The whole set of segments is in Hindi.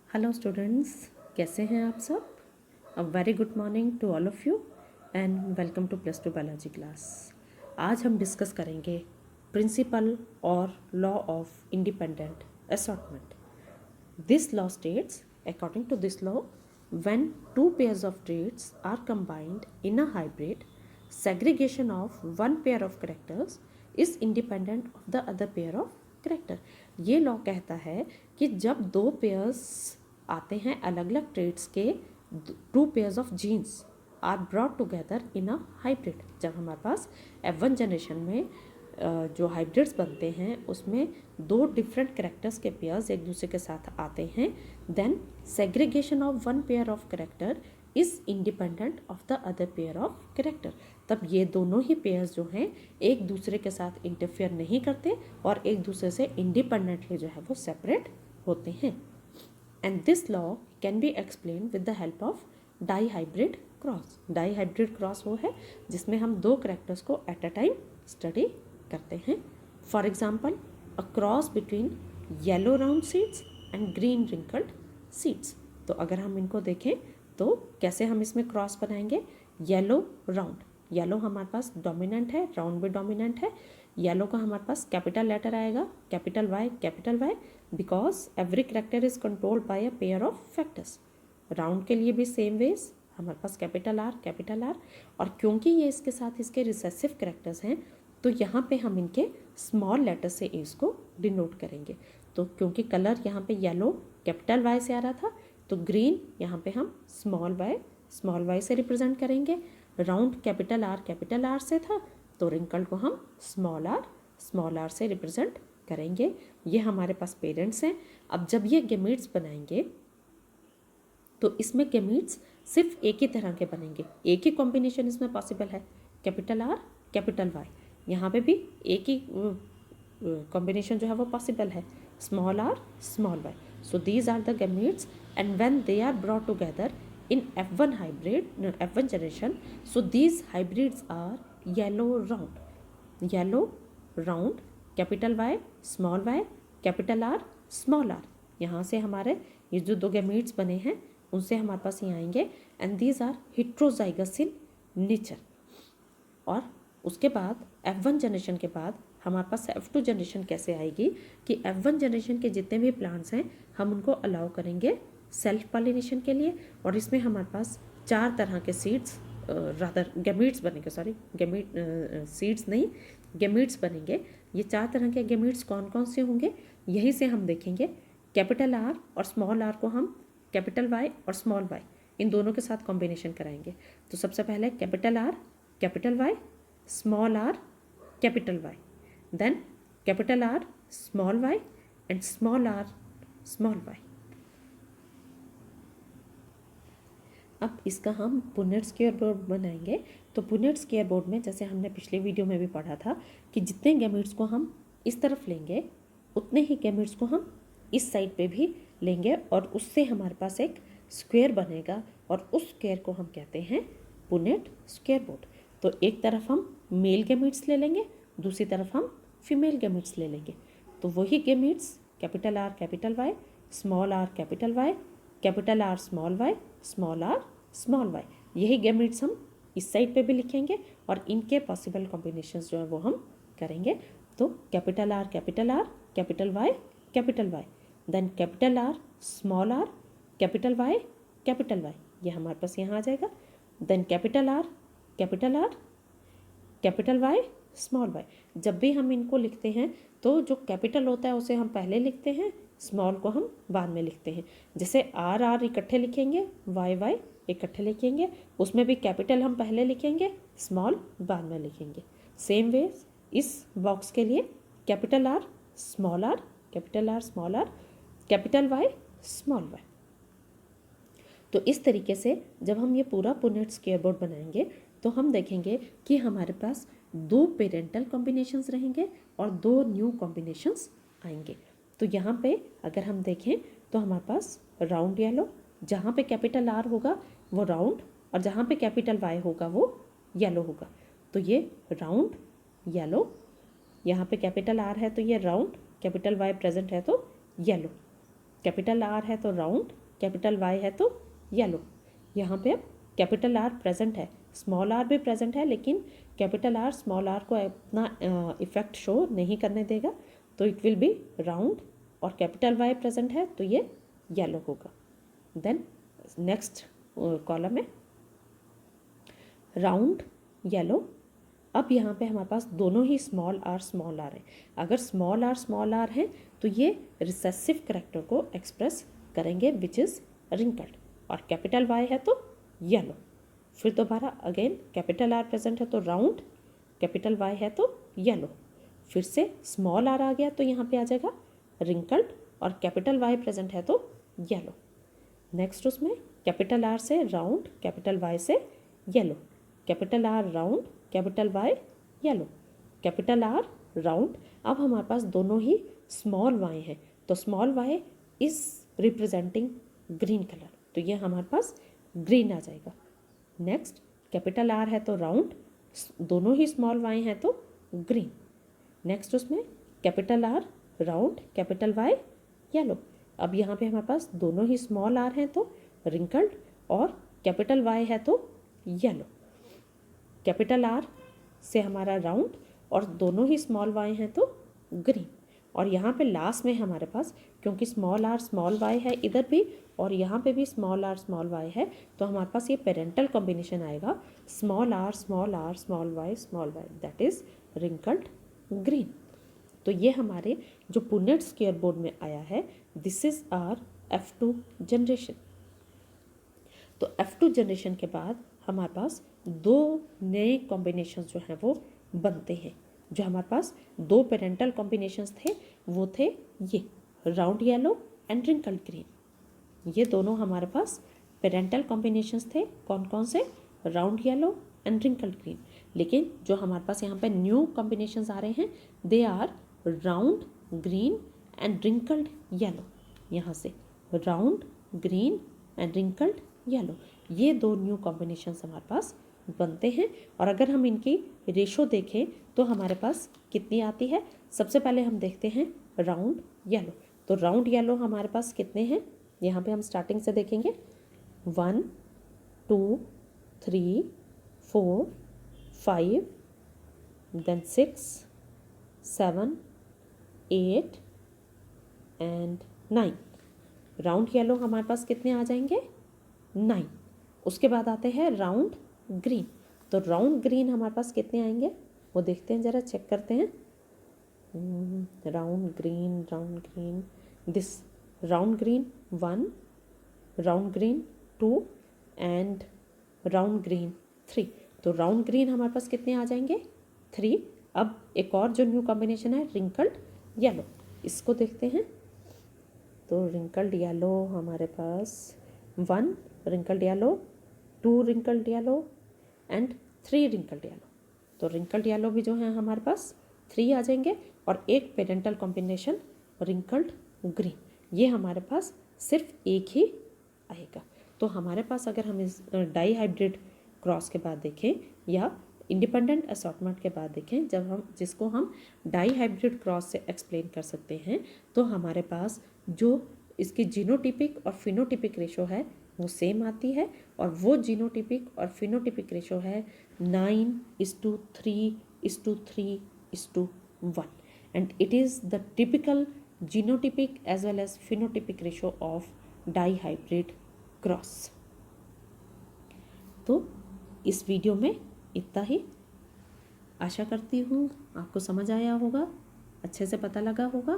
हेलो स्टूडेंट्स, कैसे हैं आप सब। A very good morning to all of you and welcome to +2 biology class. आज हम डिस्कस करेंगे प्रिंसिपल और law of independent assortment. This law states, according to this law, when two pairs of traits are combined in a hybrid, segregation of one pair of characters is independent of the other pair of character। ये लॉ कहता है कि जब दो पेयर्स आते हैं अलग अलग ट्रेड्स के, two pairs of genes are brought together in a hybrid, जब हमारे पास F1 जनरेशन में जो हाइब्रिड्स बनते हैं उसमें दो डिफरेंट करेक्टर्स के पेयर्स एक दूसरे के साथ आते हैं, then segregation of one pair of character is independent of the other pair of character. तब ये दोनों ही पेयर्स जो हैं एक दूसरे के साथ इंटरफेयर नहीं करते और एक दूसरे से इंडिपेंडेंटली जो है वो सेपरेट होते हैं। And this law can be explain with the help of dihybrid cross. Dihybrid cross वो है जिसमें हम दो करेक्टर्स को एट अ टाइम स्टडी करते हैं। For example, a cross between yellow round seeds and green wrinkled seeds. तो अगर हम इनको देखें तो कैसे हम इसमें क्रॉस बनाएंगे। येलो राउंड, येलो हमारे पास डोमिनेंट है, राउंड भी डोमिनेंट है। येलो का हमारे पास कैपिटल लेटर आएगा, capital Y, because every character is controlled by a pair of factors. Round के लिए भी सेम वेज हमारे पास कैपिटल आर, और क्योंकि ये इसके साथ इसके रिसेसिव करेक्टर्स हैं तो यहाँ पे हम इनके स्मॉल लेटर से इसको डिनोट करेंगे। तो क्योंकि कलर यहाँ पे येलो कैपिटल वाई से आ रहा था तो ग्रीन यहाँ पे हम स्मॉल वाई से रिप्रेजेंट करेंगे। राउंड कैपिटल आर से था तो रिंकल को हम स्मॉल आर से रिप्रेजेंट करेंगे। ये हमारे पास पेरेंट्स हैं। अब जब ये गेमीट्स बनाएंगे तो इसमें गेमीट्स सिर्फ एक ही तरह के बनेंगे, एक ही कॉम्बिनेशन इसमें पॉसिबल है, कैपिटल आर कैपिटल वाई। यहाँ पे भी एक ही कॉम्बिनेशन जो है वो पॉसिबल है, small R small Y. So these are the gametes and when they are brought together in F1 hybrid, no, F1 generation, so these hybrids are yellow round, capital Y, capital R, small r। यहाँ से हमारे ये जो दो गैमीट्स बने हैं उनसे हमारे पास ये आएंगे and these are heterozygous in nature. और उसके बाद F1 जनरेशन के बाद हमारे पास F2 जनरेशन कैसे आएगी कि F1 जनरेशन के जितने भी प्लांट्स हैं हम उनको अलाउ करेंगे सेल्फ पॉलिनेशन के लिए, और इसमें हमारे पास चार तरह के सीड्स रादर गैमीट्स बनेंगे, सीड्स नहीं गैमीट्स बनेंगे। ये चार तरह के गैमीट्स कौन कौन से होंगे यहीं से हम देखेंगे। कैपिटल आर और स्मॉल आर को हम कैपिटल वाई और स्मॉल वाई इन दोनों के साथ कॉम्बिनेशन कराएंगे। तो सबसे पहले capital R capital Y, small R capital Y, then capital R small Y and small R small Y. अब इसका हम पुनेट स्क्वायर बोर्ड बनाएंगे। तो पुनेट स्क्वायर बोर्ड में जैसे हमने पिछले वीडियो में भी पढ़ा था कि जितने गैमेट्स को हम इस तरफ लेंगे उतने ही गैमेट्स को हम इस साइड पे भी लेंगे और उससे हमारे पास एक स्क्वायर बनेगा और उस स्क्वायर को हम कहते हैं पुनेट स्क्वायर बोर्ड। तो एक तरफ हम मेल गैमेट्स ले लेंगे, दूसरी तरफ हम फीमेल गैमेट्स ले लेंगे। तो वही gametes capital R capital Y, small R capital Y, capital R small Y small Y, यही गैमेट्स हम इस साइड पे भी लिखेंगे और इनके पॉसिबल कॉम्बिनेशंस जो है वो हम करेंगे। तो capital R capital Y, then capital R capital Y, ये हमारे पास यहाँ आ जाएगा। Then capital R capital Y small Y. जब भी हम इनको लिखते हैं तो जो कैपिटल होता है उसे हम पहले लिखते हैं, स्मॉल को हम बाद में लिखते हैं। जैसे आर इकट्ठे लिखेंगे, वाई इकट्ठे लिखेंगे, उसमें भी कैपिटल हम पहले लिखेंगे, स्मॉल बाद में लिखेंगे। सेम वे इस बॉक्स के लिए capital R small R capital Y small Y. तो इस तरीके से जब हम ये पूरा पुनेट स्क्वायर बोर्ड बनाएंगे तो हम देखेंगे कि हमारे पास दो पेरेंटल कॉम्बिनेशंस रहेंगे और दो न्यू कॉम्बिनेशंस आएंगे। तो यहाँ पे अगर हम देखें तो हमारे पास राउंड येलो, जहाँ पे कैपिटल आर होगा वो राउंड और जहाँ पे कैपिटल वाई होगा वो येलो होगा। तो ये राउंड येलो, यहाँ पे कैपिटल आर है तो ये राउंड, कैपिटल वाई प्रेजेंट है तो येलो, कैपिटल आर है तो राउंड, कैपिटल वाई है तो येलो। यहाँ पे अब कैपिटल आर प्रेजेंट है, स्मॉल आर भी प्रेजेंट है, लेकिन कैपिटल आर स्मॉल आर को अपना इफेक्ट शो नहीं करने देगा, तो इट विल बी राउंड। और कैपिटल वाई प्रेजेंट है तो ये येलो होगा। देन नेक्स्ट कॉलम है राउंड येलो। अब यहाँ पे हमारे पास दोनों ही स्मॉल आर हैं। अगर स्मॉल आर है तो ये रिसेसिव करेक्टर को एक्सप्रेस करेंगे विच इज़ रिंकल्ड। और कैपिटल वाई है तो येलो। फिर दोबारा अगेन कैपिटल आर प्रेजेंट है तो राउंड, कैपिटल वाई है तो येलो। फिर से स्मॉल आर आ गया तो यहाँ पे आ जाएगा रिंकल्ड, और कैपिटल वाई प्रेजेंट है तो येलो। नेक्स्ट उसमें कैपिटल आर से राउंड, कैपिटल वाई से yellow, capital R round, capital Y yellow, capital R round. अब हमारे पास दोनों ही स्मॉल वाई हैं, तो small Y is representing green colour, तो ये हमारे पास ग्रीन आ जाएगा। नेक्स्ट कैपिटल आर है तो राउंड, दोनों ही स्मॉल वाई हैं तो ग्रीन। नेक्स्ट उसमें capital R round, capital Y yellow. अब यहाँ पे हमारे पास दोनों ही स्मॉल आर हैं तो रिंकल्ड, और कैपिटल वाई है तो येलो। कैपिटल आर से हमारा राउंड, और दोनों ही स्मॉल वाई हैं तो ग्रीन। और यहाँ पे लास्ट में हमारे पास, क्योंकि स्मॉल आर स्मॉल वाई है इधर भी और यहाँ पे भी स्मॉल आर स्मॉल वाई है, तो हमारे पास ये पेरेंटल कॉम्बिनेशन आएगा small R small Y, that is wrinkled green. तो ये हमारे जो पुनेट स्क्वायर बोर्ड में आया है, this is are F2 generation. तो F2 जनरेशन के बाद हमारे पास दो नए कॉम्बिनेशन जो हैं वो बनते हैं। जो हमारे पास दो पेरेंटल कॉम्बिनेशंस थे वो थे ये round yellow and wrinkled green. ये दोनों हमारे पास पेरेंटल कॉम्बिनेशंस थे, कौन कौन से? Round yellow and wrinkled green. लेकिन जो हमारे पास यहाँ पे न्यू कॉम्बिनेशंस आ रहे हैं, they are round green and wrinkled yellow. यहाँ से round green and wrinkled yellow, ये दो न्यू कॉम्बिनेशंस हमारे पास बनते हैं। और अगर हम इनकी रेशो देखें तो हमारे पास कितनी आती है? सबसे पहले हम देखते हैं राउंड येलो। तो राउंड येलो हमारे पास कितने हैं? यहाँ पे हम स्टार्टिंग से देखेंगे 1 2 3 4 5 देन 6 7 8 एंड 9। राउंड येलो हमारे पास कितने आ जाएंगे? 9। उसके बाद आते हैं राउंड ग्रीन। तो राउंड ग्रीन हमारे पास कितने आएंगे वो देखते हैं, ज़रा चेक करते हैं। Round green this round green 1, round green 2 and round green 3। तो राउंड ग्रीन हमारे पास कितने आ जाएंगे? 3। अब एक और जो न्यू कॉम्बिनेशन है रिंकल्ड येलो, इसको देखते हैं। तो रिंकल्ड येलो हमारे पास 1 wrinkled yellow, 2 wrinkled yellow and 3 wrinkled yellow. तो रिंकल्ड येलो भी जो है हमारे पास 3 आ जाएंगे, और एक पेरेंटल कॉम्बिनेशन रिंकल्ड ग्रीन, ये हमारे पास सिर्फ एक ही आएगा। तो हमारे पास अगर हम इस डाई हाइब्रिड क्रॉस के बाद देखें या इंडिपेंडेंट असॉर्टमेंट के बाद देखें, जिसको हम डाई हाइब्रिड क्रॉस से एक्सप्लेन कर सकते हैं, तो हमारे पास जो इसकी जीनोटिपिक और फिनोटिपिक रेशो है वो सेम आती है, और वो जीनोटिपिक और फिनोटिपिक रेशो है 9:3:3:1, and it is the typical genotypic as well as phenotypic ratio of dihybrid cross। तो इस वीडियो में इतना ही। आशा करती हूँ आपको समझ आया होगा, अच्छे से पता लगा होगा।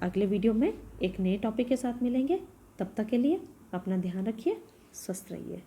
अगले वीडियो में एक नए टॉपिक के साथ मिलेंगे, तब तक के लिए अपना ध्यान रखिए, स्वस्थ रहिए।